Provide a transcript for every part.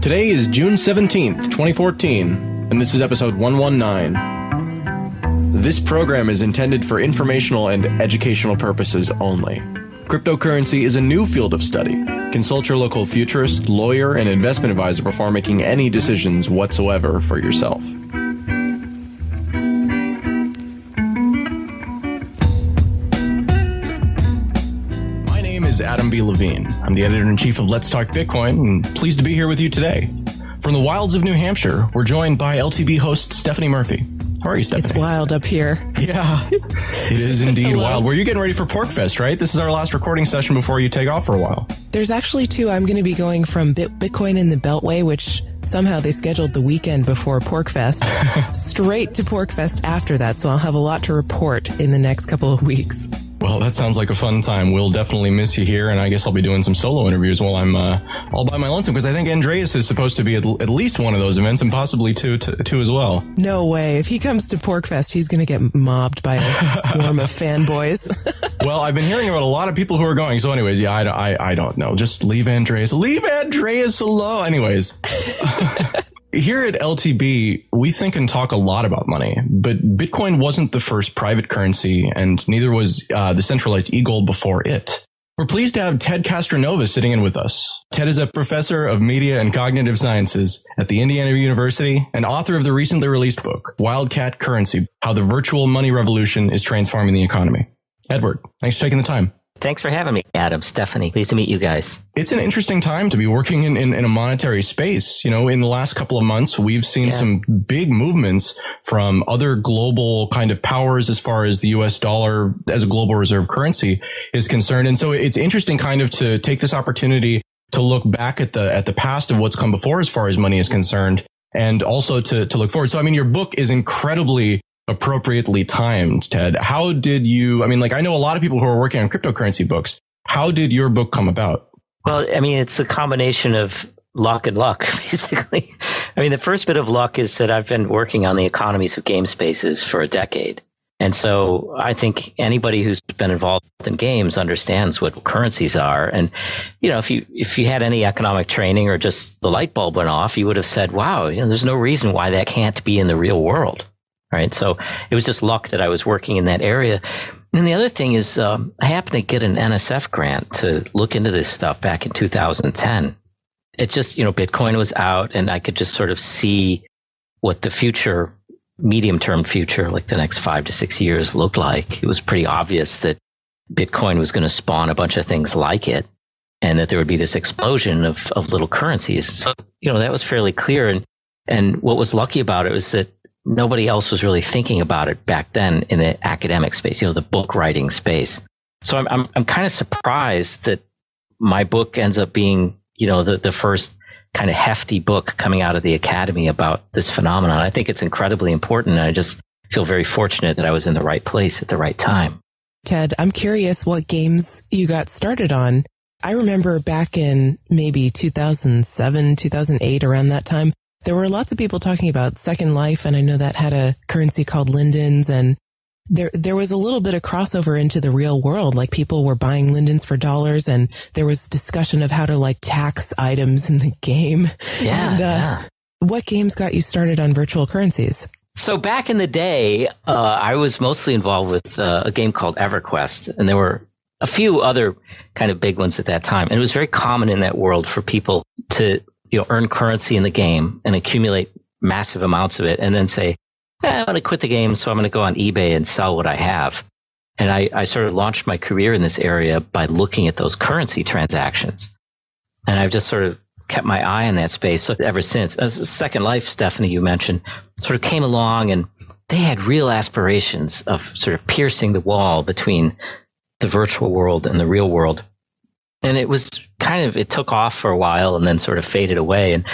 Today is June 17th, 2014, and this is episode 119. This program is intended for informational and educational purposes only. Cryptocurrency is a new field of study. Consult your local futurist, lawyer, and investment advisor before making any decisions whatsoever for yourself. Is Adam B. Levine. I'm the editor-in-chief of Let's Talk Bitcoin, and pleased to be here with you today. From the wilds of New Hampshire, we're joined by LTB host Stephanie Murphy. How are you, Stephanie? It's wild up here. Yeah, it is indeed wild. Well, you're getting ready for PorcFest, right? This is our last recording session before you take off for a while. There's actually two. I'm going to be going from Bitcoin in the Beltway, which somehow they scheduled the weekend before PorcFest, straight to PorcFest after that. So I'll have a lot to report in the next couple of weeks. Well, that sounds like a fun time. We'll definitely miss you here, and I guess I'll be doing some solo interviews while I'm all by my lonesome, because I think Andreas is supposed to be at least one of those events, and possibly two as well. No way. If he comes to PorcFest, he's going to get mobbed by a swarm of fanboys. Well, I've been hearing about a lot of people who are going. So anyways, yeah, I don't know. Just leave Andreas. Leave Andreas alone. Anyways. Here at LTB, we think and talk a lot about money, but Bitcoin wasn't the first private currency, and neither was the centralized e-gold before it. We're pleased to have Ted Castronova sitting in with us. Ted is a professor of media and cognitive sciences at the Indiana University and author of the recently released book, Wildcat Currency, How the Virtual Money Revolution is Transforming the Economy. Edward, thanks for taking the time. Thanks for having me, Adam, Stephanie. Pleased to meet you guys. It's an interesting time to be working in a monetary space. You know, in the last couple of months, we've seen some big movements from other global kind of powers as far as the US dollar as a global reserve currency is concerned. And so it's interesting kind of to take this opportunity to look back at the past of what's come before as far as money is concerned, and also to look forward. So, I mean, your book is incredibly appropriately timed, Ted. How did you, I mean, like, I know a lot of people who are working on cryptocurrency books. How did your book come about? Well, I mean, it's a combination of luck and luck, basically. I mean, the first bit of luck is that I've been working on the economies of game spaces for a decade. And so I think anybody who's been involved in games understands what currencies are. And, you know, if you had any economic training or just the light bulb went off, you would have said, wow, you know, there's no reason why that can't be in the real world. Right. So it was just luck that I was working in that area. And the other thing is I happened to get an NSF grant to look into this stuff back in 2010. It just, you know, Bitcoin was out and I could just sort of see what the future, medium-term future, like the next 5 to 6 years looked like. It was pretty obvious that Bitcoin was going to spawn a bunch of things like it and that there would be this explosion of little currencies. So, you know, that was fairly clear. And what was lucky about it was that nobody else was really thinking about it back then in the academic space, you know, the book writing space. So I'm kind of surprised that my book ends up being, you know, the first kind of hefty book coming out of the academy about this phenomenon. I think it's incredibly important. And I just feel very fortunate that I was in the right place at the right time. Ted, I'm curious what games you got started on. I remember back in maybe 2007, 2008, around that time, there were lots of people talking about Second Life, and I know that had a currency called Lindens, and there was a little bit of crossover into the real world. Like people were buying Lindens for dollars, and there was discussion of how to like tax items in the game. Yeah. What games got you started on virtual currencies? So back in the day, I was mostly involved with a game called EverQuest, and there were a few other kind of big ones at that time. And it was very common in that world for people to, you know, earn currency in the game and accumulate massive amounts of it and then say, I'm going to quit the game, so I'm going to go on eBay and sell what I have. And I sort of launched my career in this area by looking at those currency transactions. And I've just sort of kept my eye on that space ever since. As Second Life, Stephanie, you mentioned, sort of came along and they had real aspirations of sort of piercing the wall between the virtual world and the real world. And it was kind of, it took off for a while and then sort of faded away. And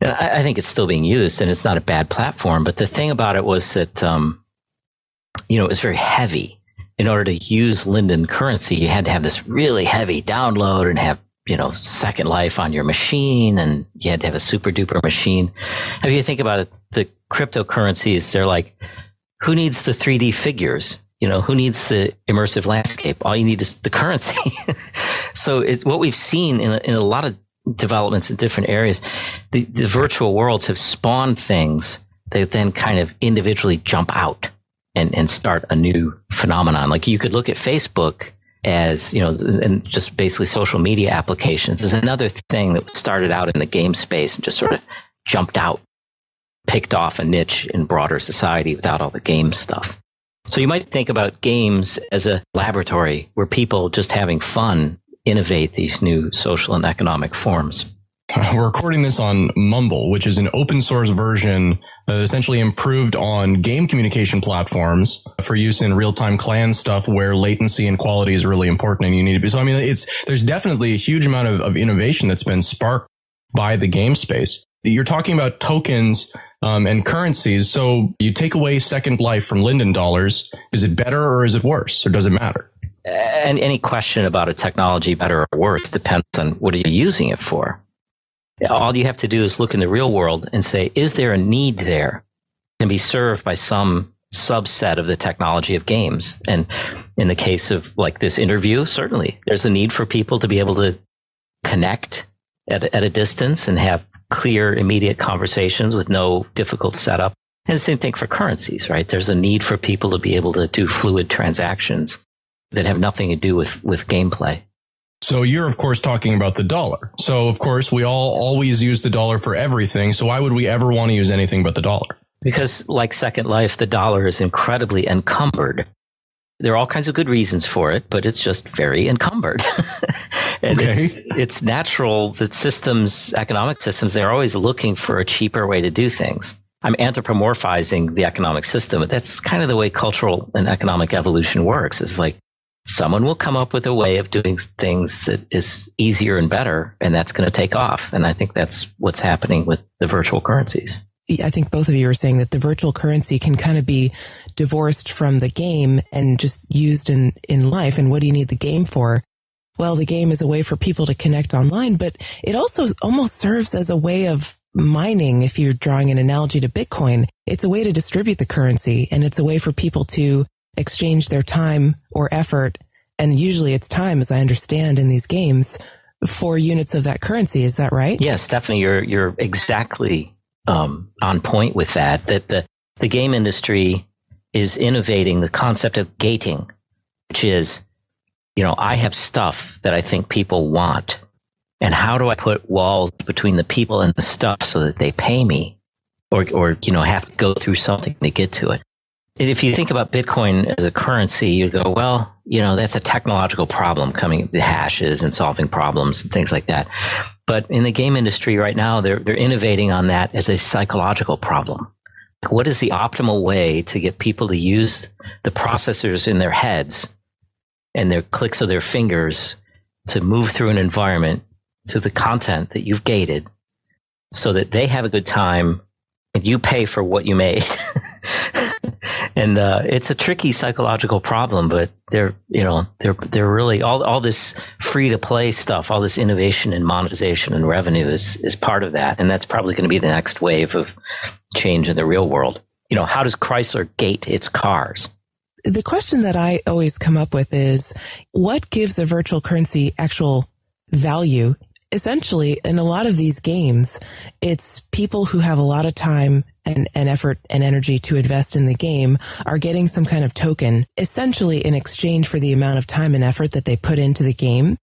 I think it's still being used and it's not a bad platform. But the thing about it was that, you know, it was very heavy. In order to use Linden currency, you had to have this really heavy download and have, you know, Second Life on your machine, and you had to have a super duper machine. If you think about it, the cryptocurrencies, they're like, who needs the 3D figures? You know, who needs the immersive landscape? All you need is the currency. So what we've seen in a lot of developments in different areas, the virtual worlds have spawned things that then kind of individually jump out and start a new phenomenon. Like you could look at Facebook as, and just basically social media applications is another thing that started out in the game space and just sort of jumped out, picked off a niche in broader society without all the game stuff. So you might think about games as a laboratory where people just having fun innovate these new social and economic forms. We're recording this on Mumble, which is an open source version essentially improved on game communication platforms for use in real-time clan stuff where latency and quality is really important and you need to be. So, I mean, there's definitely a huge amount of innovation that's been sparked by the game space. You're talking about tokens and currencies. So you take away Second Life from Linden dollars. Is it better or is it worse, or does it matter? And any question about a technology, better or worse, depends on what are you using it for. All you have to do is look in the real world and say, is there a need there can be served by some subset of the technology of games? And in the case of like this interview, certainly there's a need for people to be able to connect at a distance and have clear, immediate conversations with no difficult setup. And the same thing for currencies, right? There's a need for people to be able to do fluid transactions that have nothing to do with gameplay. So you're, of course, talking about the dollar. So, of course, we all always use the dollar for everything. So why would we ever want to use anything but the dollar? Because like Second Life, the dollar is incredibly encumbered. There are all kinds of good reasons for it, but it's just very encumbered. And okay. It's natural that systems, economic systems, they're always looking for a cheaper way to do things. I'm anthropomorphizing the economic system, but that's kind of the way cultural and economic evolution works. It's like someone will come up with a way of doing things that is easier and better, and that's going to take off. And I think that's what's happening with the virtual currencies. I think both of you are saying that the virtual currency can kind of be divorced from the game and just used in life. And what do you need the game for? Well, the game is a way for people to connect online, but it also almost serves as a way of mining. If you're drawing an analogy to Bitcoin, it's a way to distribute the currency, and it's a way for people to exchange their time or effort. And usually it's time, as I understand in these games, for units of that currency. Is that right? Yes, Stephanie, you're exactly on point with that. That the game industry is innovating the concept of gating, which is, I have stuff that I think people want. And how do I put walls between the people and the stuff so that they pay me or have to go through something to get to it? If you think about Bitcoin as a currency, you go, well, that's a technological problem coming the hashes and solving problems and things like that. But in the game industry right now, they're innovating on that as a psychological problem. What is the optimal way to get people to use the processors in their heads and their clicks of their fingers to move through an environment to the content that you've gated so that they have a good time and you pay for what you made? And it's a tricky psychological problem, but they're really all this free to play stuff, all this innovation and monetization and revenue is part of that. And that's probably going to be the next wave of change in the real world. How does Chrysler gate its cars? The question that I always come up with is, what gives a virtual currency actual value? Essentially, in a lot of these games, it's people who have a lot of time and effort and energy to invest in the game are getting some kind of token, essentially in exchange for the amount of time and effort that they put into the game.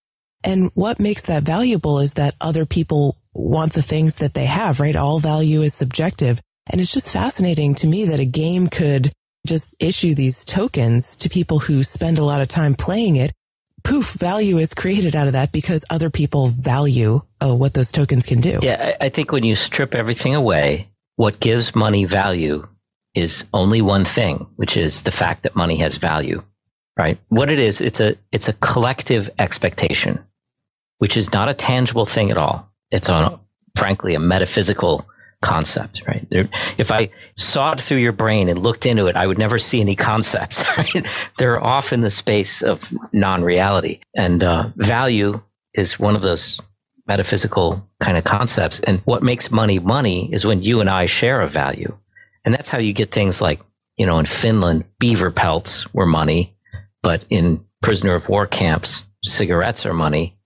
And what makes that valuable is that other people want the things that they have, right? All value is subjective. And it's just fascinating to me that a game could just issue these tokens to people who spend a lot of time playing it. Poof, value is created out of that because other people value what those tokens can do. Yeah, I think when you strip everything away, what gives money value is only one thing, which is the fact that money has value, right? What it is, it's a collective expectation, which is not a tangible thing at all. It's frankly a metaphysical concept, right? If I sawed through your brain and looked into it, I would never see any concepts, right? They're off in the space of non-reality. And value is one of those metaphysical kind of concepts. And what makes money money is when you and I share a value. And that's how you get things like, in Finland, beaver pelts were money, but in prisoner of war camps, cigarettes are money.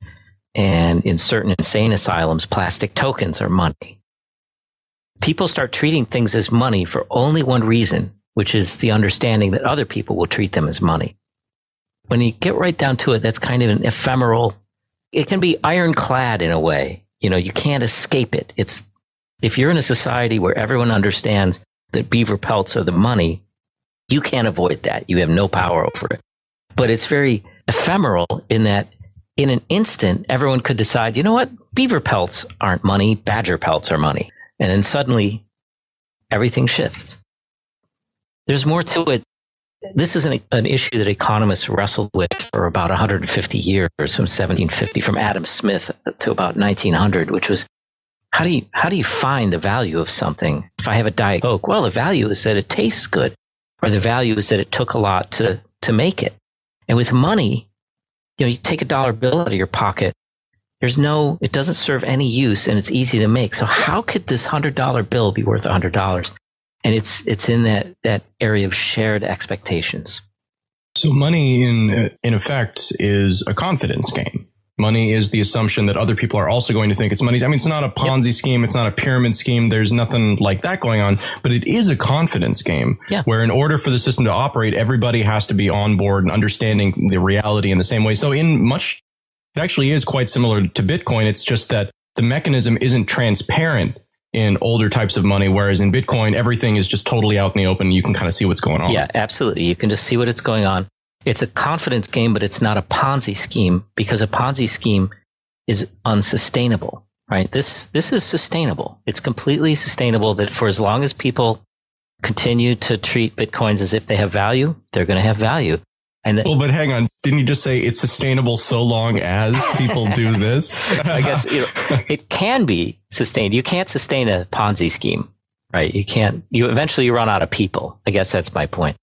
And in certain insane asylums, plastic tokens are money. People start treating things as money for only one reason, which is the understanding that other people will treat them as money. When you get right down to it, that's kind of an ephemeral, it can be ironclad in a way. You can't escape it. If you're in a society where everyone understands that beaver pelts are the money, you can't avoid that. You have no power over it. But it's very ephemeral in that in an instant, everyone could decide, you know what? Beaver pelts aren't money. Badger pelts are money. And then suddenly everything shifts. There's more to it. This is an issue that economists wrestled with for about 150 years, from 1750, from Adam Smith to about 1900, which was, how do you find the value of something? If I have a Diet Coke, well, the value is that it tastes good, or the value is that it took a lot to make it. And with money, you take a dollar bill out of your pocket. It doesn't serve any use, and it's easy to make. So how could this $100 bill be worth $100? And it's in that area of shared expectations. So money, in effect, is a confidence game. Money is the assumption that other people are also going to think it's money. I mean, it's not a Ponzi scheme. It's not a pyramid scheme. There's nothing like that going on. But it is a confidence game where in order for the system to operate, everybody has to be on board and understanding the reality in the same way. So it actually is quite similar to Bitcoin. It's just that the mechanism isn't transparent in older types of money, whereas in Bitcoin, everything is just totally out in the open. You can kind of see what's going on. Yeah, absolutely. You can just see what's going on. It's a confidence game, but it's not a Ponzi scheme, because a Ponzi scheme is unsustainable, right? This is sustainable. It's completely sustainable that for as long as people continue to treat Bitcoins as if they have value, they're going to have value. Well, but hang on. Didn't you just say it's sustainable so long as people do this? I guess it can be sustained. You can't sustain a Ponzi scheme, right? You eventually run out of people. I guess that's my point.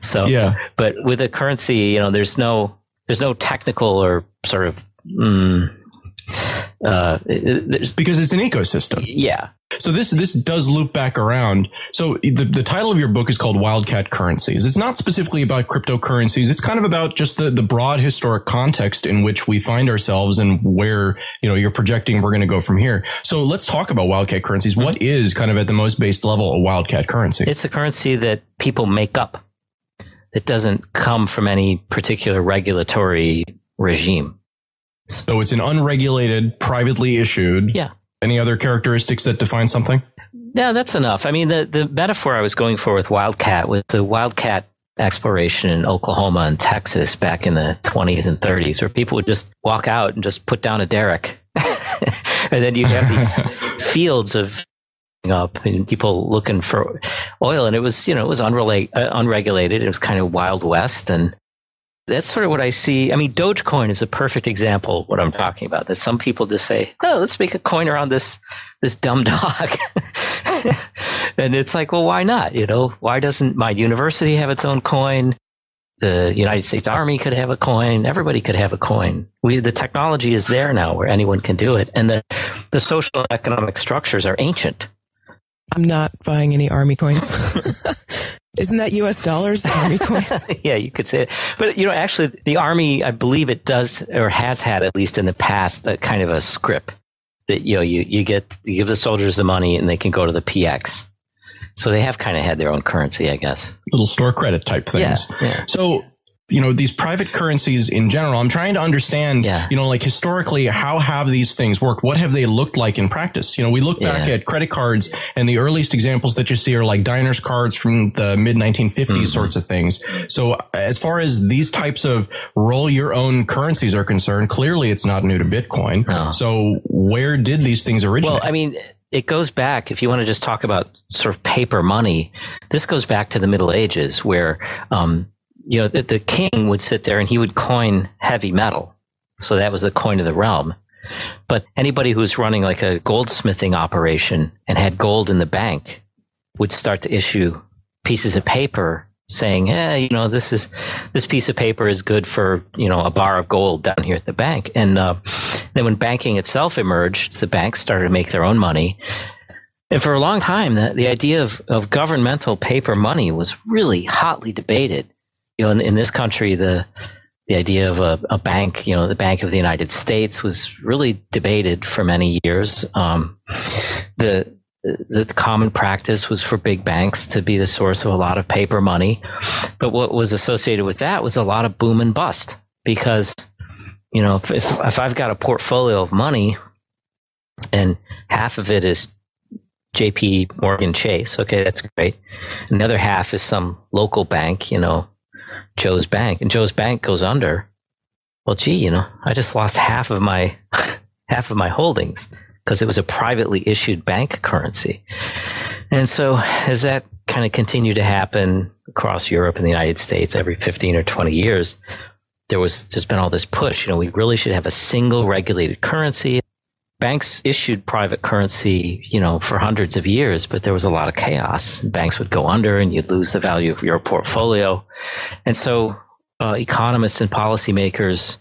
So, but with a currency, there's no technical or sort of, because it's an ecosystem. Yeah. So this does loop back around. So the title of your book is called Wildcat Currencies. It's not specifically about cryptocurrencies. It's kind of about just the broad historic context in which we find ourselves and where, you're projecting we're going to go from here. So let's talk about Wildcat Currencies. What is kind of at the most base level a Wildcat currency? It's a currency that people make up. It doesn't come from any particular regulatory regime. So it's an unregulated, privately issued. Yeah. Any other characteristics that define something? Yeah, that's enough. I mean, the metaphor I was going for with Wildcat was the Wildcat exploration in Oklahoma and Texas back in the 20s and 30s, where people would just walk out and just put down a derrick. And then you'd have these fields of up and people looking for oil. And it was, unregulated. It was kind of Wild West. And that's sort of what I see. I mean, Dogecoin is a perfect example of what I'm talking about. That some people just say, "Oh, let's make a coin around this dumb dog," and it's like, well, why not? Why doesn't my university have its own coin? The United States Army could have a coin. Everybody could have a coin. The technology is there now, where anyone can do it, and the social and economic structures are ancient. I'm not buying any Army coins. Isn't that U.S. dollars, Army coins? Yeah, you could say it. But, actually, the Army, I believe it does or has had, at least in the past, a kind of a script that, you give the soldiers the money and they can go to the PX. So they have kind of had their own currency, I guess. Little store credit type things. Yeah. So, these private currencies in general, I'm trying to understand, like historically, how have these things worked? What have they looked like in practice? We look back at credit cards, and the earliest examples that you see are like diners cards from the mid 1950s sorts of things. So as far as these types of roll your own currencies are concerned, clearly it's not new to Bitcoin. No. So where did these things originate? Well, I mean, it goes back, if you want to just talk about sort of paper money, this goes back to the Middle Ages where, the king would sit there and he would coin heavy metal. So that was the coin of the realm. But anybody who was running like a goldsmithing operation and had gold in the bank would start to issue pieces of paper saying, this piece of paper is good for, a bar of gold down here at the bank. And then when banking itself emerged, the banks started to make their own money. And for a long time, the idea of governmental paper money was really hotly debated. In this country, the The idea of a bank, the Bank of the United States, was really debated for many years. The common practice was for big banks to be the source of a lot of paper money. But what was associated with that was a lot of boom and bust, because, if I've got a portfolio of money and half of it is JP Morgan Chase, okay, that's great. And the other half is some local bank, Joe's Bank, and Joe's Bank goes under. Well, gee, I just lost half of my holdings because it was a privately issued bank currency. And so as that kind of continued to happen across Europe and the United States every 15 or 20 years, there's been all this push. We really should have a single regulated currency. Banks issued private currency, for hundreds of years, but there was a lot of chaos. Banks would go under and you'd lose the value of your portfolio. And so economists and policymakers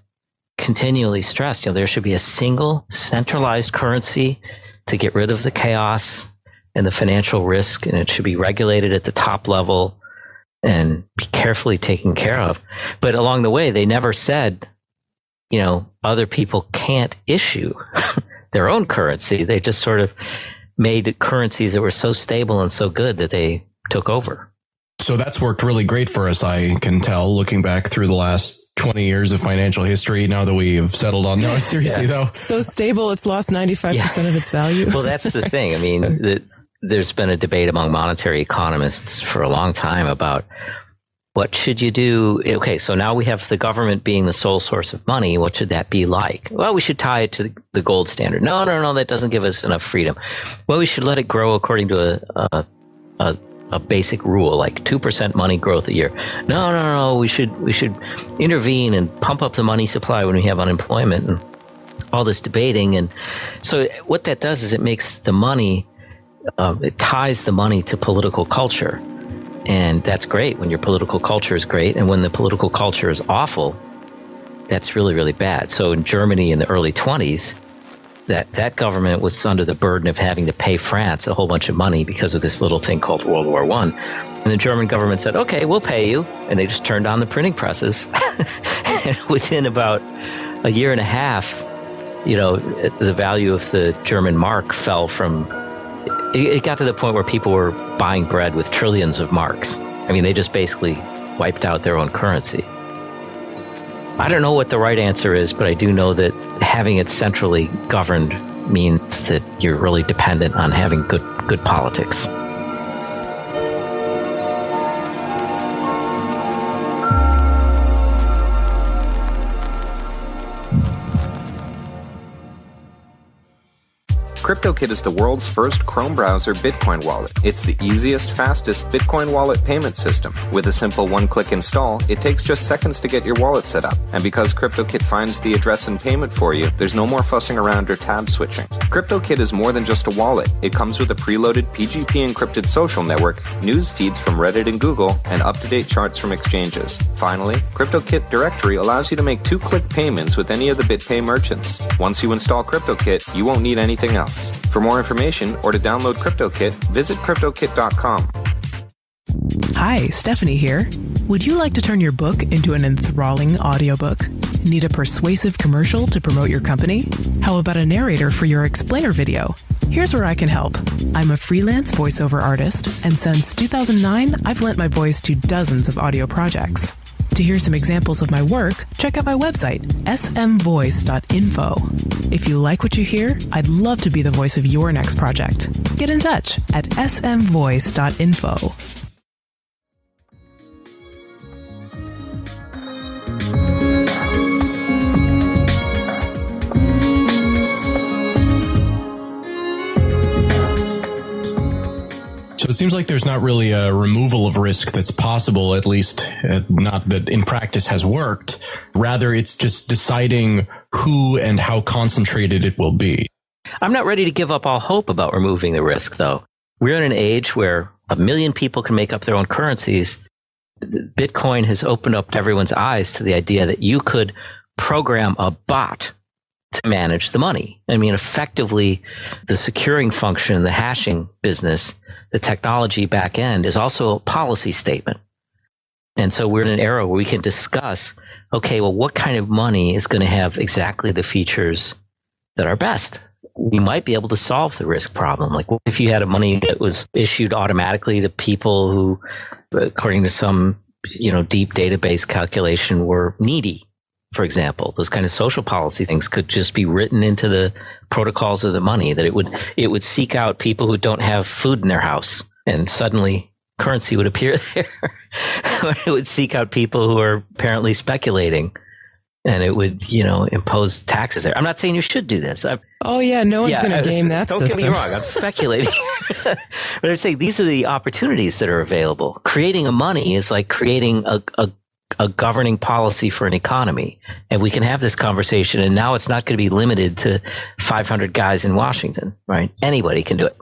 continually stressed, there should be a single centralized currency to get rid of the chaos and the financial risk, and it should be regulated at the top level and be carefully taken care of. But along the way, they never said, other people can't issue their own currency. They just sort of made currencies that were so stable and so good that they took over. So that's worked really great for us, I can tell, looking back through the last 20 years of financial history, now that we have settled on. No, seriously, though. So stable, it's lost 95% of its value. Well, that's the thing. I mean, there's been a debate among monetary economists for a long time about what should you do? Okay, so now we have the government being the sole source of money. What should that be like? Well, we should tie it to the gold standard. No, that doesn't give us enough freedom. Well, we should let it grow according to a basic rule, like 2% money growth a year. No, we should intervene and pump up the money supply when we have unemployment, and all this debating. And so what that does is it makes the money, it ties the money to political culture. And that's great when your political culture is great. And when the political culture is awful, that's really, really bad. So in Germany in the early 20s, that government was under the burden of having to pay France a whole bunch of money because of this little thing called World War I. And the German government said, okay, we'll pay you. And they just turned on the printing presses. And within about a year and a half, the value of the German mark fell from... It got to the point where people were buying bread with trillions of marks. I mean, they just basically wiped out their own currency. I don't know what the right answer is, but I do know that having it centrally governed means that you're really dependent on having good politics. CryptoKit is the world's first Chrome browser Bitcoin wallet. It's the easiest, fastest Bitcoin wallet payment system. With a simple one-click install, it takes just seconds to get your wallet set up. And because CryptoKit finds the address and payment for you, there's no more fussing around or tab switching. CryptoKit is more than just a wallet. It comes with a preloaded PGP encrypted social network, news feeds from Reddit and Google, and up-to-date charts from exchanges. Finally, CryptoKit Directory allows you to make two-click payments with any of the BitPay merchants. Once you install CryptoKit, you won't need anything else. For more information or to download CryptoKit, visit CryptoKit.com. Hi, Stephanie here. Would you like to turn your book into an enthralling audiobook? Need a persuasive commercial to promote your company? How about a narrator for your explainer video? Here's where I can help. I'm a freelance voiceover artist, and since 2009, I've lent my voice to dozens of audio projects. To hear some examples of my work, check out my website, smvoice.info. If you like what you hear, I'd love to be the voice of your next project. Get in touch at smvoice.info. So it seems like there's not really a removal of risk that's possible, at least not that in practice has worked. Rather, it's just deciding who and how concentrated it will be. I'm not ready to give up all hope about removing the risk, though. We're in an age where 1 million people can make up their own currencies. Bitcoin has opened up everyone's eyes to the idea that you could program a bot to manage the money. I mean, effectively, the securing function, the hashing business, the technology back end is also a policy statement. And so we're in an era where we can discuss, okay, well, what kind of money is going to have exactly the features that are best? We might be able to solve the risk problem. Like, what if you had a money that was issued automatically to people who, according to some, deep database calculation, were needy, for example? Those kind of social policy things could just be written into the protocols of the money, that it would seek out people who don't have food in their house, and suddenly currency would appear there. Or it would seek out people who are apparently speculating, and it would, impose taxes there. I'm not saying you should do this. Oh, yeah. No one's going to game that don't system. Get me wrong. I'm speculating. But I'd say these are the opportunities that are available. Creating a money is like creating a governing policy for an economy. And we can have this conversation. And now it's not going to be limited to 500 guys in Washington, right? Anybody can do it.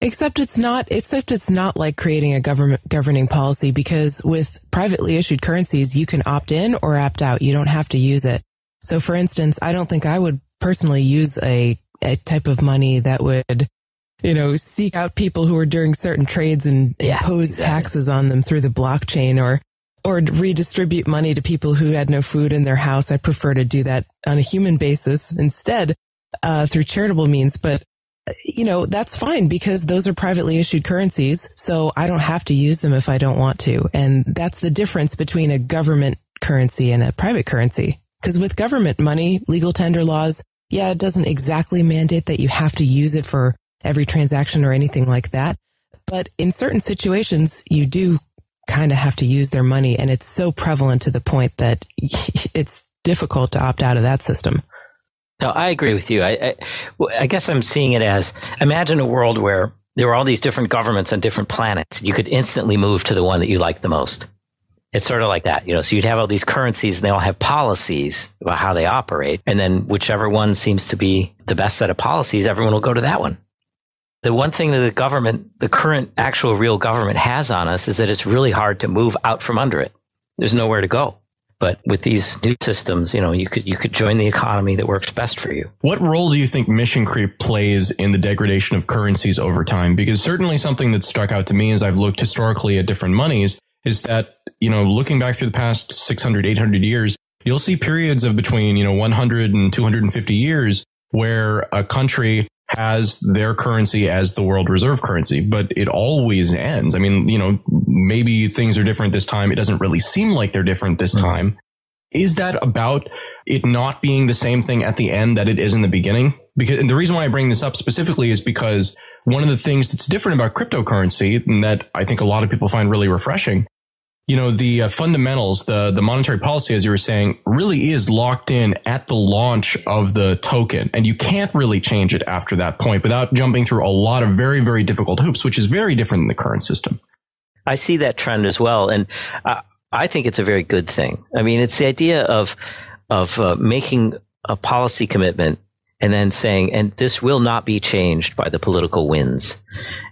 Except it's not like creating a governing policy, because with privately issued currencies, you can opt in or opt out. You don't have to use it. So for instance, I don't think I would personally use a type of money that would, seek out people who are doing certain trades and impose taxes on them through the blockchain, or redistribute money to people who had no food in their house. I prefer to do that on a human basis instead, through charitable means. But that's fine, because those are privately issued currencies. So I don't have to use them if I don't want to. And that's the difference between a government currency and a private currency. Because with government money, legal tender laws, it doesn't exactly mandate that you have to use it for every transaction or anything like that. But in certain situations, you do kind of have to use their money. And it's so prevalent to the point that it's difficult to opt out of that system. No, I agree with you. I guess I'm seeing it as, imagine a world where there were all these different governments on different planets. You could instantly move to the one that you like the most. It's sort of like that, so you'd have all these currencies and they all have policies about how they operate. And then whichever one seems to be the best set of policies, everyone will go to that one. The one thing that the current actual real government has on us is that it's really hard to move out from under it. There's nowhere to go. But with these new systems, you could join the economy that works best for you. What role do you think mission creep plays in the degradation of currencies over time? Because certainly something that struck out to me as I've looked historically at different monies is that, looking back through the past 600, 800 years, you'll see periods of between, 100 and 250 years where a country has their currency as the world reserve currency, but it always ends. I mean, maybe things are different this time. It doesn't really seem like they're different this time. Is that about it not being the same thing at the end that it is in the beginning? And the reason why I bring this up specifically is because one of the things that's different about cryptocurrency, and that I think a lot of people find really refreshing, the fundamentals, the monetary policy, as you were saying, really is locked in at the launch of the token. And you can't really change it after that point without jumping through a lot of very, very difficult hoops, which is very different than the current system. I see that trend as well. And I think it's a very good thing. I mean, it's the idea of making a policy commitment and then saying, and this will not be changed by the political winds.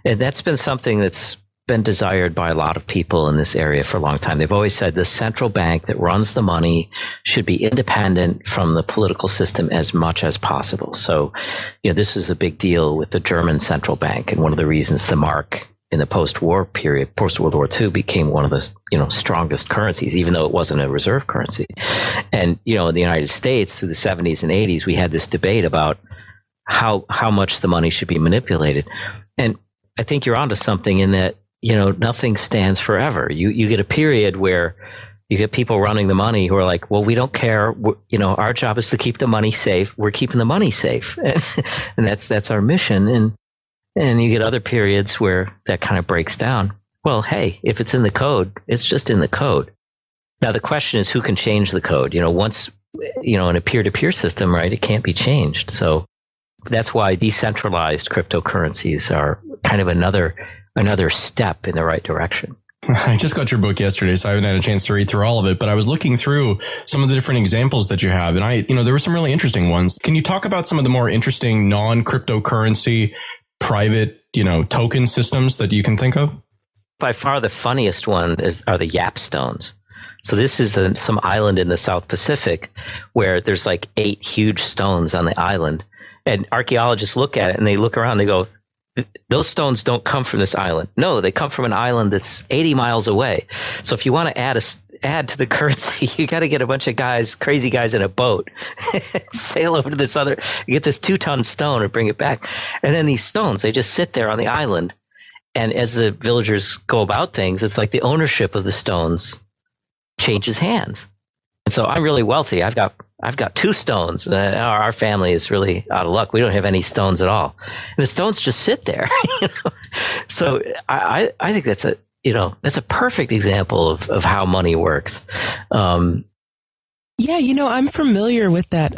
And that's been something that's been desired by a lot of people in this area for a long time. They've always said the central bank that runs the money should be independent from the political system as much as possible. So, this is a big deal with the German central bank. And one of the reasons the mark in the post-war period, post-World War II, became one of the, strongest currencies, even though it wasn't a reserve currency. And, in the United States through the 70s and 80s, we had this debate about how much the money should be manipulated. And I think you're onto something in that, nothing stands forever. You get a period where you get people running the money who are like, well, we don't care. Our job is to keep the money safe. We're keeping the money safe. And that's our mission. And you get other periods where that kind of breaks down. Well, hey, if it's in the code, it's just in the code. Now, the question is who can change the code? Once, in a peer-to-peer system, right, it can't be changed. So that's why decentralized cryptocurrencies are kind of another step in the right direction. I just got your book yesterday, so I haven't had a chance to read through all of it, but I was looking through some of the different examples that you have, and there were some really interesting ones. Can you talk about some of the more interesting non-cryptocurrency private, token systems that you can think of? By far the funniest one are the Yap Stones. So this is some island in the South Pacific where there's like 8 huge stones on the island. And archaeologists look at it and they look around and they go, those stones don't come from this island. No, they come from an island that's 80 miles away. So if you want to add to the currency, you got to get a bunch of crazy guys in a boat, sail over to this get this 2-ton stone and bring it back. And then these stones, they just sit there on the island. And as the villagers go about things, it's like the ownership of the stones changes hands. And so I'm really wealthy. I've got 2 stones. Our family is really out of luck. We don't have any stones at all. And the stones just sit there. So I think that's a perfect example of how money works. Yeah, I'm familiar with that.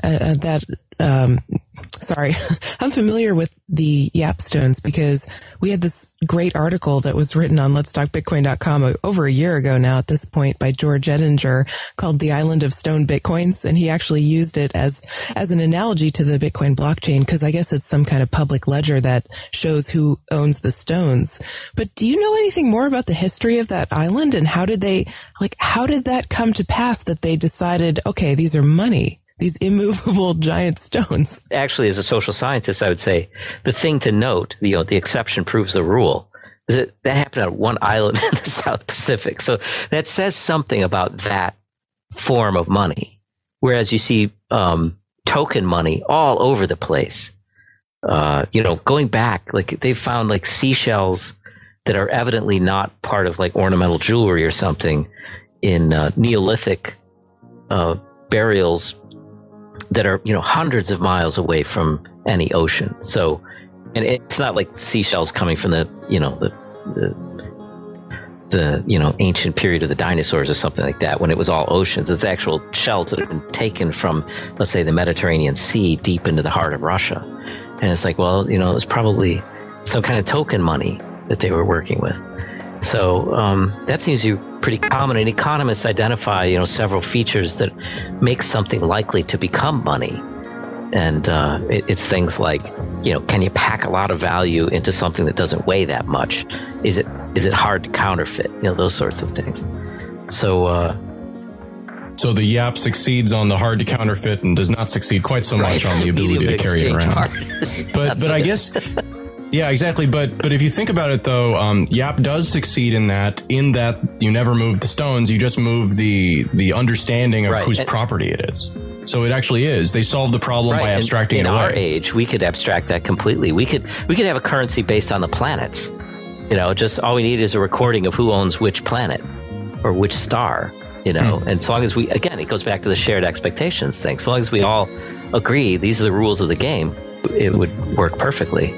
I'm familiar with the Yap Stones because we had this great article that was written on letstalkbitcoin.com over a year ago now at this point by George Edinger called The Island of Stone Bitcoins. And he actually used it as an analogy to the Bitcoin blockchain because I guess it's some kind of public ledger that shows who owns the stones. But do you know anything more about the history of that island and how did that come to pass that they decided, okay, these are money? These immovable giant stones. Actually, as a social scientist, I would say the thing to note, the exception proves the rule, is that happened on one island in the South Pacific. So that says something about that form of money. Whereas you see token money all over the place. Going back, like they've found like seashells that are evidently not part of like ornamental jewelry or something in Neolithic burials that are, hundreds of miles away from any ocean. So, and it's not like seashells coming from the ancient period of the dinosaurs or something like that when it was all oceans. It's actual shells that have been taken from, let's say, the Mediterranean Sea deep into the heart of Russia. And it's like, well, it was probably some kind of token money that they were working with. So that seems to be pretty common. And economists identify, several features that make something likely to become money. And it's things like, can you pack a lot of value into something that doesn't weigh that much? Is it hard to counterfeit? Those sorts of things. So the Yap succeeds on the hard to counterfeit and does not succeed quite so much on the ability to carry it around. But I guess. Yeah, exactly. But if you think about it, though, Yap does succeed in that you never move the stones. You just move the understanding of whose property it is. So it actually is. They solve the problem by abstracting it away. In our age, we could abstract that completely. We could have a currency based on the planets. Just all we need is a recording of who owns which planet or which star. And so long as it goes back to the shared expectations thing. So long as we all agree these are the rules of the game, it would work perfectly.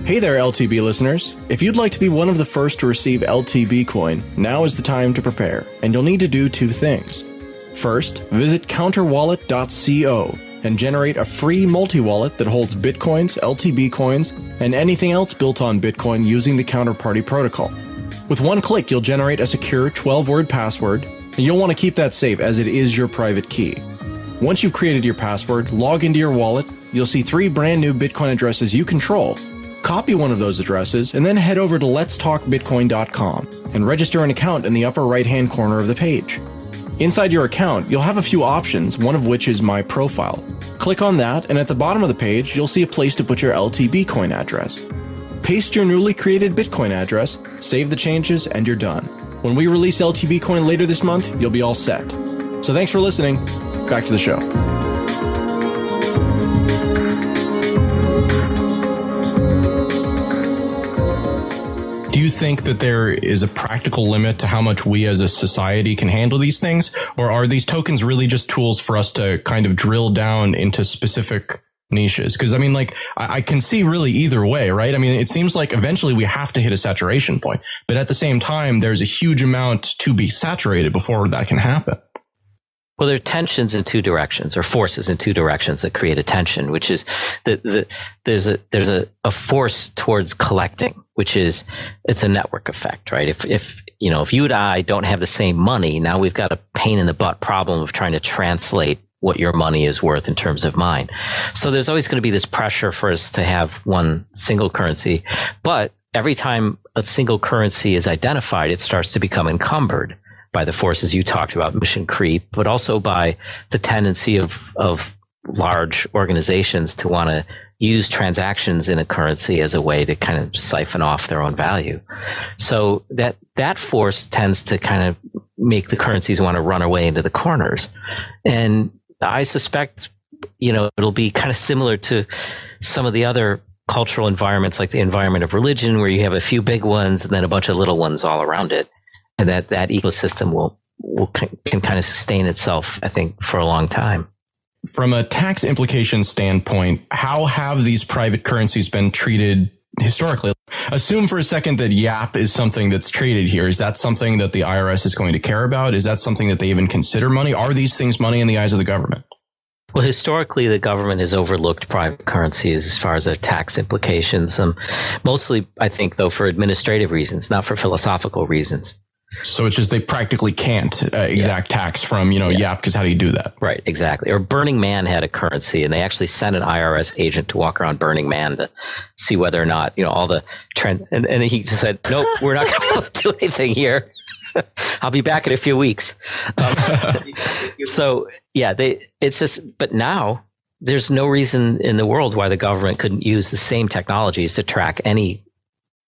Hey there, LTB listeners. If you'd like to be one of the first to receive LTB coin, now is the time to prepare, and you'll need to do 2 things. First, visit counterwallet.co and generate a free multi-wallet that holds Bitcoins, LTB coins, and anything else built on Bitcoin using the Counterparty protocol. With one click, you'll generate a secure 12-word password, and you'll want to keep that safe as it is your private key. Once you've created your password, log into your wallet, you'll see 3 brand new Bitcoin addresses you control. Copy one of those addresses and then head over to letstalkbitcoin.com and register an account in the upper right-hand corner of the page. Inside your account, you'll have a few options, one of which is My Profile. Click on that, and at the bottom of the page, you'll see a place to put your LTB coin address. Paste your newly created Bitcoin address, save the changes, and you're done. When we release LTB coin later this month, you'll be all set. So thanks for listening. Back to the show. Do you think that there is a practical limit to how much we as a society can handle these things? Or are these tokens really just tools for us to kind of drill down into specific niches? Because I can see really either way, right? It seems like eventually we have to hit a saturation point, but at the same time, there's a huge amount to be saturated before that can happen. Well, there are tensions in 2 directions, or forces in 2 directions that create a tension, which is there's a force towards collecting, which is it's a network effect, right? If you and I don't have the same money, now we've got a pain in the butt problem of trying to translate what your money is worth in terms of mine. So there's always going to be this pressure for us to have one single currency, but every time a single currency is identified, it starts to become encumbered by the forces you talked about, mission creep, but also by the tendency of large organizations to want to use transactions in a currency as a way to kind of siphon off their own value. So that force tends to kind of make the currencies want to run away into the corners. And I suspect, it'll be kind of similar to some of the other cultural environments, like the environment of religion, where you have a few big ones and then a bunch of little ones all around it. And that ecosystem can kind of sustain itself, I think, for a long time. From a tax implication standpoint, how have these private currencies been treated historically? Assume for a second that Yap is something that's traded here. Is that something that the IRS is going to care about? Is that something that they even consider money? Are these things money in the eyes of the government? Well, historically, the government has overlooked private currencies as far as their tax implications. Mostly, I think, though, for administrative reasons, not for philosophical reasons. So it's just they practically can't exact tax from, Yap, because how do you do that? Right, exactly. Or Burning Man had a currency, and they actually sent an IRS agent to walk around Burning Man to see whether or not, all the trend. And he just said, nope, we're not going to be able to do anything here. I'll be back in a few weeks. So, yeah, it's just, but now there's no reason in the world why the government couldn't use the same technologies to track any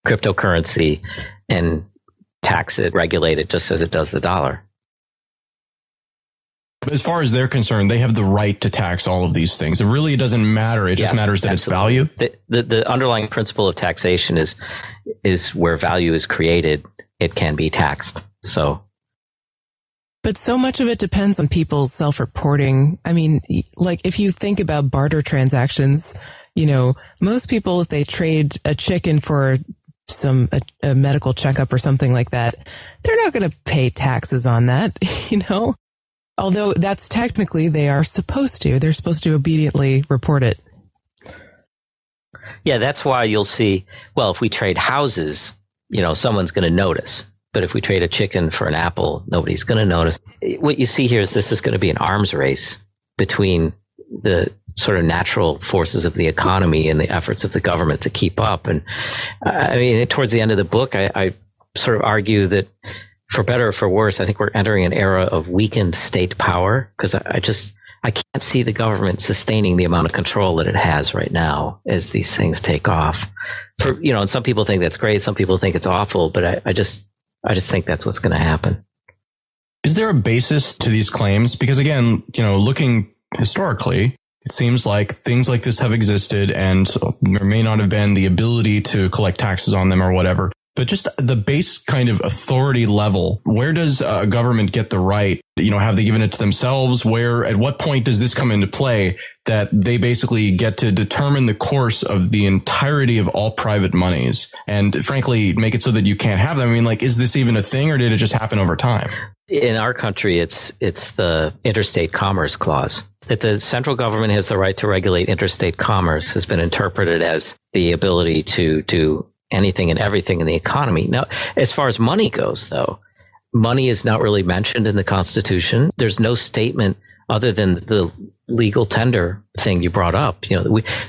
cryptocurrency and tax it, regulate it, just as it does the dollar. As far as they're concerned, they have the right to tax all of these things. It really doesn't matter. It just matters that absolutely. It's value. The underlying principle of taxation is where value is created, it can be taxed. But so much of it depends on people's self-reporting. I mean, like if you think about barter transactions, most people, if they trade a chicken for a medical checkup or something like that, they're not going to pay taxes on that, although that's technically they are supposed to. They're supposed to obediently report it. Yeah, that's why you'll see, well, if we trade houses, someone's going to notice. But if we trade a chicken for an apple, nobody's going to notice. What you see here is this is going to be an arms race between the sort of natural forces of the economy and the efforts of the government to keep up. And I mean, towards the end of the book, I sort of argue that for better or for worse, I think we're entering an era of weakened state power, because I can't see the government sustaining the amount of control that it has right now as these things take off. And some people think that's great. Some people think it's awful, but I just think that's what's going to happen. Is there a basis to these claims? Because again, looking historically, it seems like things like this have existed and there may not have been the ability to collect taxes on them or whatever. But just the base kind of authority level, where does a government get the right? Have they given it to themselves? At what point does this come into play that they basically get to determine the course of the entirety of all private monies and frankly make it so that you can't have them? I mean, is this even a thing or did it just happen over time? In our country, it's the Interstate Commerce Clause. That the central government has the right to regulate interstate commerce has been interpreted as the ability to do anything and everything in the economy. Now, as far as money goes, though, money is not really mentioned in the Constitution. There's no statement other than the legal tender thing you brought up.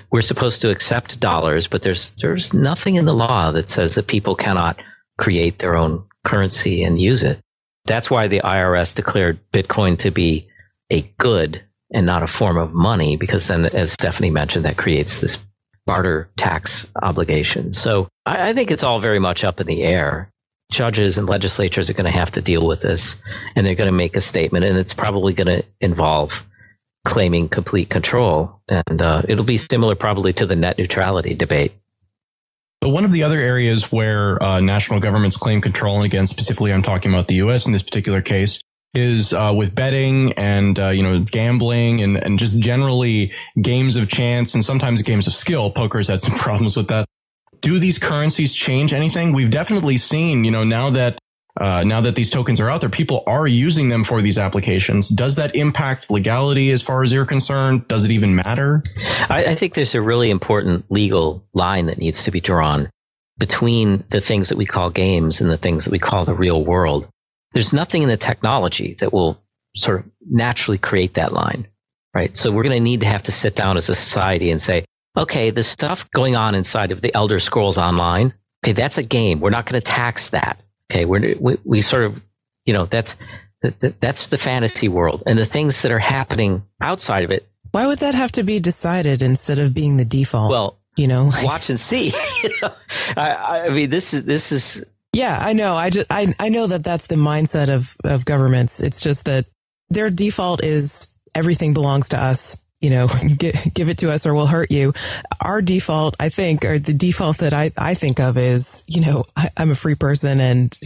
We're supposed to accept dollars, but there's nothing in the law that says that people cannot create their own currency and use it. That's why the IRS declared Bitcoin to be a good and not a form of money, because then, as Stephanie mentioned, that creates this barter tax obligation. So I think it's all very much up in the air. Judges and legislatures are going to have to deal with this, and they're going to make a statement, and it's probably going to involve claiming complete control. And it'll be similar probably to the net neutrality debate. But one of the other areas where national governments claim control, and again, specifically I'm talking about the U.S. in this particular case, is with betting and, gambling and just generally games of chance and sometimes games of skill. Poker's had some problems with that. Do these currencies change anything? We've definitely seen, now that these tokens are out there, people are using them for these applications. Does that impact legality as far as you're concerned? Does it even matter? I think there's a really important legal line that needs to be drawn between the things that we call games and the things that we call the real world. There's nothing in the technology that will sort of naturally create that line, right? So we're going to need to have to sit down as a society and say, okay, the stuff going on inside of the Elder Scrolls Online, Okay, that's a game. We're not going to tax that. Okay, we sort of, that's the fantasy world, and the things that are happening outside of it. Why would that have to be decided instead of being the default? Well, watch and see. I mean, this is. Yeah, I know. I know that that's the mindset of governments. It's just that their default is everything belongs to us. Give it to us or we'll hurt you. Our default, I think, or the default that I think of is, I'm a free person and,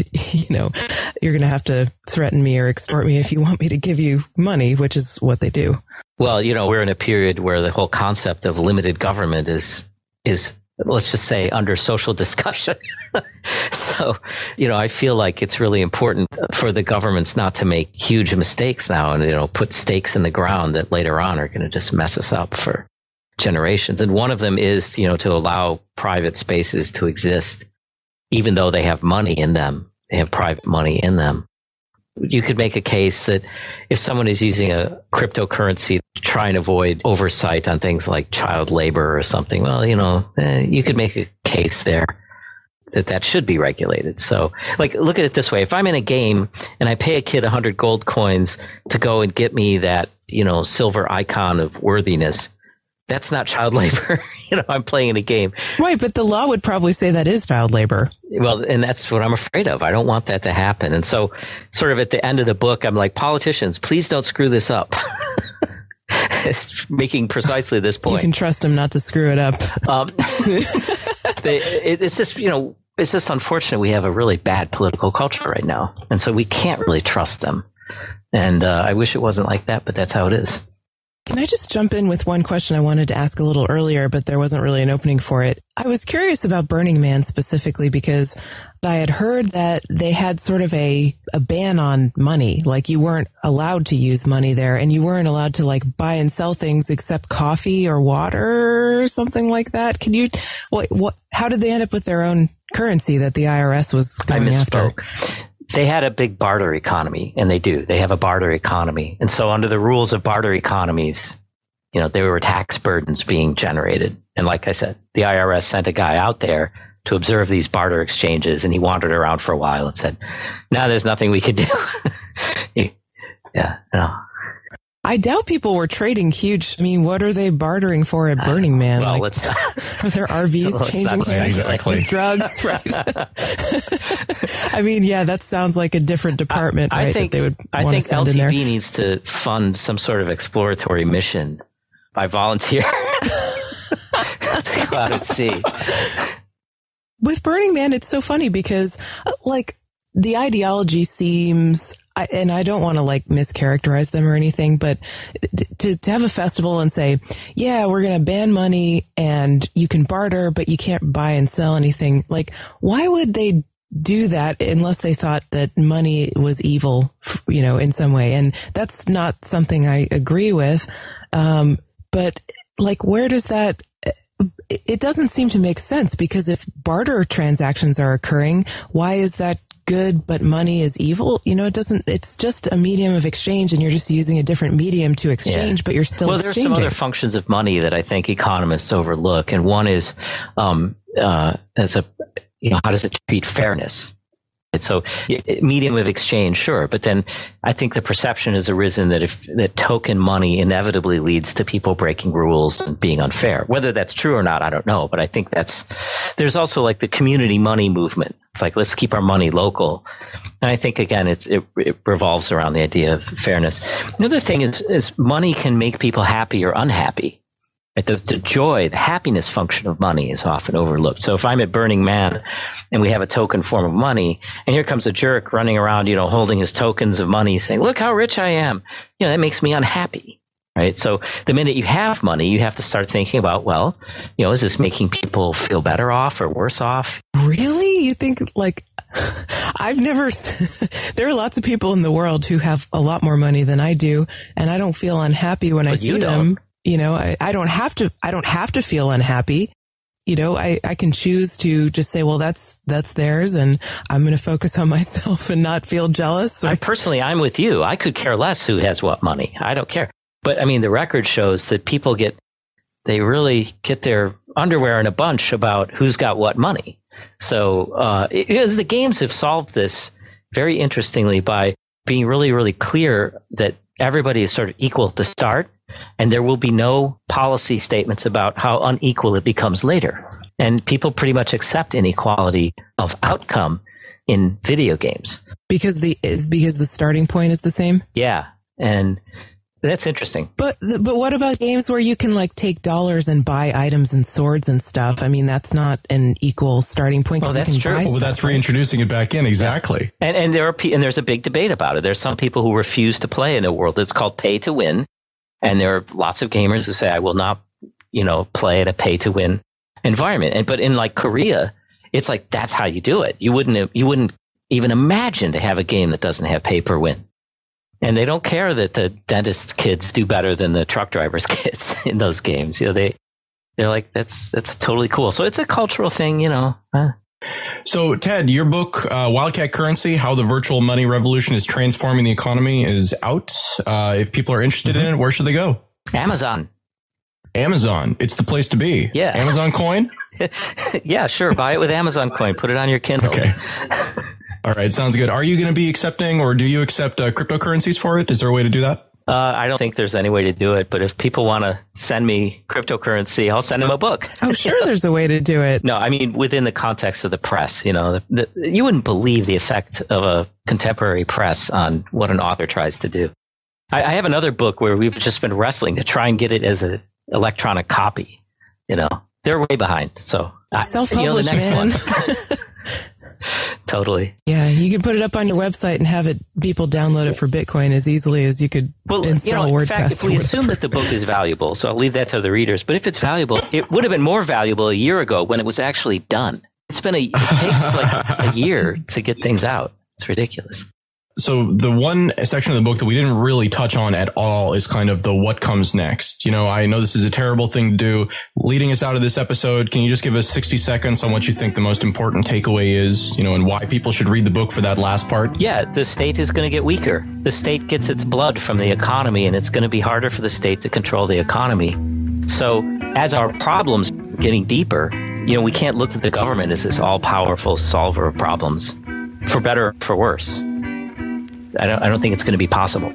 you're going to have to threaten me or extort me if you want me to give you money, which is what they do. Well, we're in a period where the whole concept of limited government is let's just say under social discussion. So, I feel like it's really important for the governments not to make huge mistakes now and, put stakes in the ground that later on are going to just mess us up for generations. And one of them is, to allow private spaces to exist, even though they have money in them, they have private money in them. You could make a case that if someone is using a cryptocurrency to try and avoid oversight on things like child labor or something, well, you could make a case there that should be regulated. So, look at it this way. If I'm in a game and I pay a kid 100 gold coins to go and get me that, silver icon of worthiness, that's not child labor. I'm playing in a game. Right, but the law would probably say that is child labor. Well, and that's what I'm afraid of. I don't want that to happen. And so sort of at the end of the book, I'm like, politicians, please don't screw this up. It's making precisely this point. You can trust them not to screw it up. It's just, it's just unfortunate we have a really bad political culture right now. And so we can't really trust them. And I wish it wasn't like that, but that's how it is. Can I just jump in with one question I wanted to ask a little earlier, but there wasn't really an opening for it? I was curious about Burning Man specifically because I had heard that they had sort of a ban on money. Like you weren't allowed to use money there and you weren't allowed to buy and sell things except coffee or water or something like that. Can you, how did they end up with their own currency that the IRS was going after? They had a big barter economy, and they do. They have a barter economy. And so under the rules of barter economies, there were tax burdens being generated. And like I said, the IRS sent a guy out there to observe these barter exchanges, and he wandered around for a while and said, no, there's nothing we could do. I doubt people were trading huge. I mean, what are they bartering for at Burning Man? Well, let's not. Are their RVs changing hands? Exactly. Drugs, right? I mean, yeah, that sounds like a different department, right? I think LTV needs to fund some sort of exploratory mission by volunteer to go out and see. With Burning Man, it's so funny because, the ideology seems, and I don't want to mischaracterize them or anything, but to have a festival and say, yeah, we're going to ban money and you can barter, but you can't buy and sell anything. Why would they do that unless they thought that money was evil, in some way? And that's not something I agree with. But where does that, it doesn't seem to make sense because if barter transactions are occurring, why is that good, but money is evil? It's just a medium of exchange and you're just using a different medium to exchange, but you're still exchanging. There's some other functions of money that I think economists overlook. And one is, how does it treat fairness? And so medium of exchange, sure. But then I think the perception has arisen that token money inevitably leads to people breaking rules and being unfair. Whether that's true or not, I don't know. But I think there's also the community money movement. It's let's keep our money local. And I think, again, it revolves around the idea of fairness. The other thing is money can make people happy or unhappy. The joy, the happiness function of money is often overlooked. So if I'm at Burning Man and we have a token form of money, and here comes a jerk running around, holding his tokens of money saying, look how rich I am, that makes me unhappy, right? So the minute you have money, you have to start thinking about, is this making people feel better off or worse off? Really? You think I've never, there are lots of people in the world who have a lot more money than I do, and I don't feel unhappy when I see them. I don't have to feel unhappy. I can choose to just say, well, that's theirs and I'm going to focus on myself and not feel jealous. I'm with you. I could care less who has what money. I don't care. But the record shows that people they really get their underwear in a bunch about who's got what money. So the games have solved this very interestingly by being really, really clear that everybody is sort of equal at the start, and there will be no policy statements about how unequal it becomes later. And people pretty much accept inequality of outcome in video games. Because the starting point is the same? Yeah. And that's interesting. But what about games where you can like take dollars and buy items and swords and stuff? I mean, that's not an equal starting point. Well, that's true. Well, that's reintroducing it back in. Exactly. Yeah. And there's a big debate about it. There's some people who refuse to play in a world that's called pay to win. And there are lots of gamers who say, I will not, play in a pay to win environment. But in like Korea, it's like, that's how you do it. You wouldn't even imagine to have a game that doesn't have pay per win. And they don't care that the dentist's kids do better than the truck driver's kids in those games. They're like, that's totally cool. So it's a cultural thing, So, Ted, your book, Wildcat Currency, How the Virtual Money Revolution is Transforming the Economy, is out. If people are interested in it, where should they go? Amazon. It's the place to be. Yeah. Amazon coin? Yeah, sure. Buy it with Amazon coin. Put it on your Kindle. Okay. All right. Sounds good. Are you going to be accepting, or do you accept cryptocurrencies for it? Is there a way to do that? I don't think there's any way to do it, but if people want to send me cryptocurrency, I'll send them a book. Oh, sure. There's a way to do it. No, I mean, within the context of the press, you wouldn't believe the effect of a contemporary press on what an author tries to do. I have another book where we've just been wrestling to try and get it as an electronic copy. They're way behind. So self-published, the next man. one. Totally. Yeah, you could put it up on your website and have people download it for Bitcoin as easily as you could install WordPress. In fact, if we assume that the book is valuable, so I'll leave that to the readers, but if it's valuable, it would have been more valuable a year ago when it was actually done. It takes like a year to get things out. It's ridiculous. So the one section of the book that we didn't really touch on at all is kind of the what comes next. I know this is a terrible thing to do. Leading us out of this episode, can you just give us 60 seconds on what you think the most important takeaway is, and why people should read the book for that last part? Yeah, the state is going to get weaker. The state gets its blood from the economy, and it's going to be harder for the state to control the economy. So as our problems are getting deeper, we can't look at the government as this all-powerful solver of problems, for better or for worse. I don't think it's going to be possible.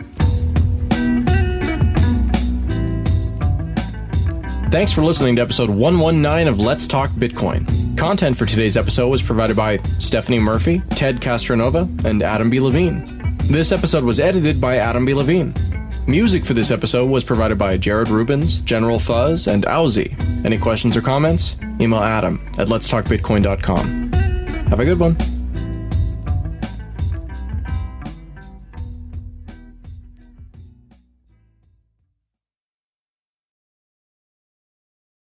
Thanks for listening to episode 119 of Let's Talk Bitcoin. Content for today's episode was provided by Stephanie Murphy, Ted Castronova, and Adam B. Levine. This episode was edited by Adam B. Levine. Music for this episode was provided by Jared Rubens, General Fuzz, and Owzy. Any questions or comments? Email Adam at letstalkbitcoin.com. Have a good one.